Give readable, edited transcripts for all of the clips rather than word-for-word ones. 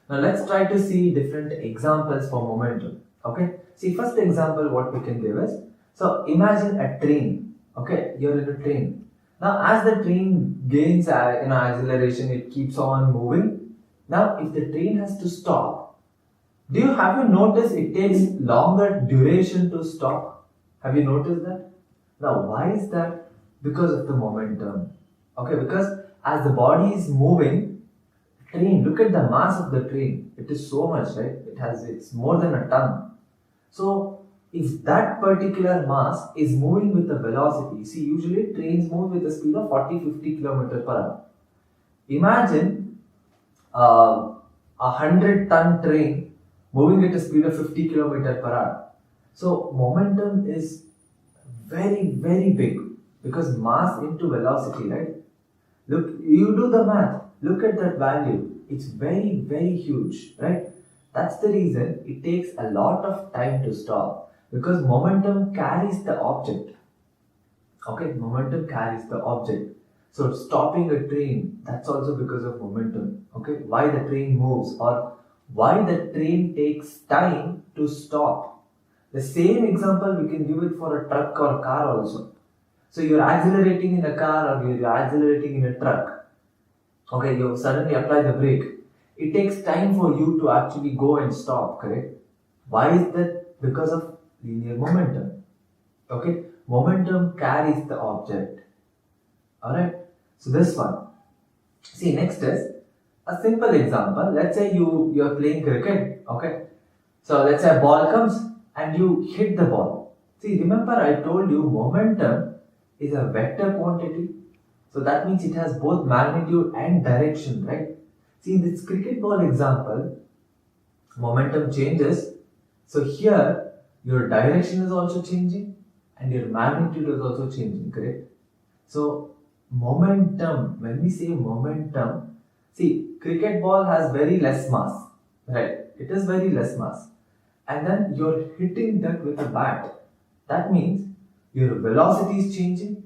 Now let's try to see different examples for momentum. Okay, see, first example what we can give is, so imagine a train. Okay, you're in a train. Now as the train gains acceleration, it keeps on moving. Now if the train has to stop, have you noticed it takes longer duration to stop? Have you noticed that? Now why is that? Because of the momentum. Okay, because as the body is moving, train, look at the mass of the train. It is so much, right? It's more than a ton. So if that particular mass is moving with a velocity, see, usually trains move with a speed of 40-50 km per hour. Imagine a 100-ton train moving at a speed of 50 km per hour. So momentum is very, very big because mass into velocity, right? Look, you do the math. Look at that value. It's very, very huge, right? That's the reason it takes a lot of time to stop, because momentum carries the object. Okay, momentum carries the object. So stopping a train, that's also because of momentum. Okay, why the train moves or why the train takes time to stop. The same example we can give it for a truck or car also. So you're accelerating in a car or you're accelerating in a truck. Okay, you suddenly apply the brake. It takes time for you to actually go and stop, correct? Why is that? Because of linear momentum. Okay, momentum carries the object. Alright, so this one. See, next is a simple example. Let's say you're playing cricket. Okay, so let's say a ball comes and you hit the ball. See, remember I told you momentum is a vector quantity. So that means it has both magnitude and direction, right? See, in this cricket ball example, momentum changes. So here, your direction is also changing and your magnitude is also changing, correct? So momentum, when we say momentum, see, cricket ball has very less mass, right? It is very less mass. And then you're hitting that with a bat. That means your velocity is changing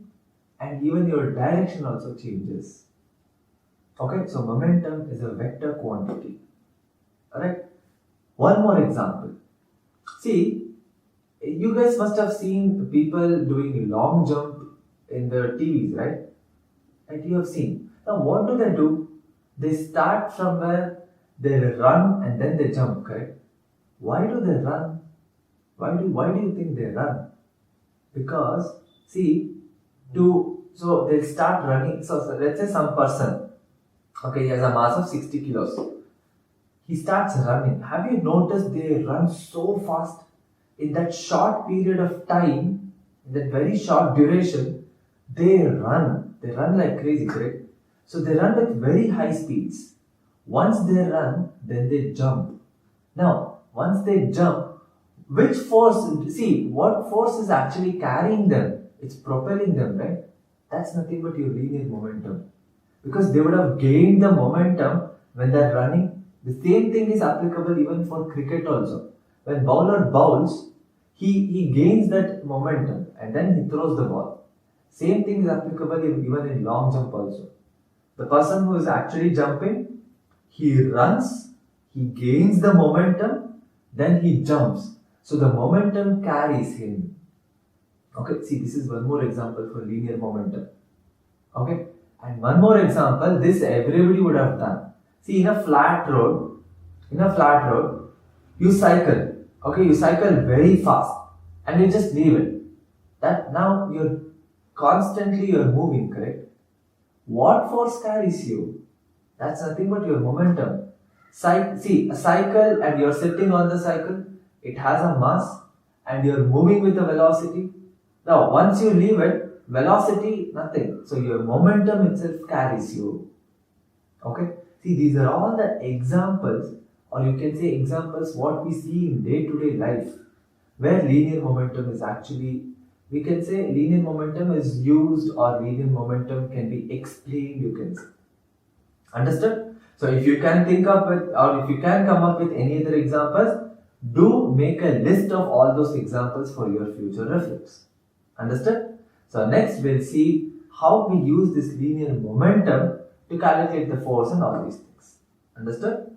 and even your direction also changes. Okay, so momentum is a vector quantity. Alright, one more example. See, you guys must have seen people doing long jump in the TVs, right? And you have seen. Now, what do? They start from where they run and then they jump, correct? Why do they run? Why do you think they run? Because, see, so they'll start running. So let's say some person, okay, he has a mass of 60 kilos. He starts running. Have you noticed they run so fast? In that short period of time, in that very short duration, they run. They run like crazy, correct? So they run with very high speeds. Once they run, then they jump. Now, once they jump, which force, see, what force is actually carrying them? It's propelling them, right? That's nothing but your linear momentum. Because they would have gained the momentum when they're running. The same thing is applicable even for cricket also. When bowler bowls, he gains that momentum and then he throws the ball. Same thing is applicable even in long jump also. The person who is actually jumping, he runs, he gains the momentum, then he jumps. So the momentum carries him. Okay, see, this is one more example for linear momentum. Okay, and one more example, this everybody would have done. See, in a flat road, you cycle. Okay, you cycle very fast and you just leave it. That now you're moving, correct? What force carries you? That's nothing but your momentum. See, a cycle and you're sitting on the cycle, it has a mass and you're moving with a velocity. Now, once you leave it, velocity, nothing. So your momentum itself carries you. Okay? See, these are all the examples, or you can say examples what we see in day-to-day life, where linear momentum is actually, we can say linear momentum is used or linear momentum can be explained, you can say. Understood? So if you can think up with, or if you can come up with any other examples, do make a list of all those examples for your future reference. Understood? So next we'll see how we use this linear momentum to calculate the force and all these things. Understood?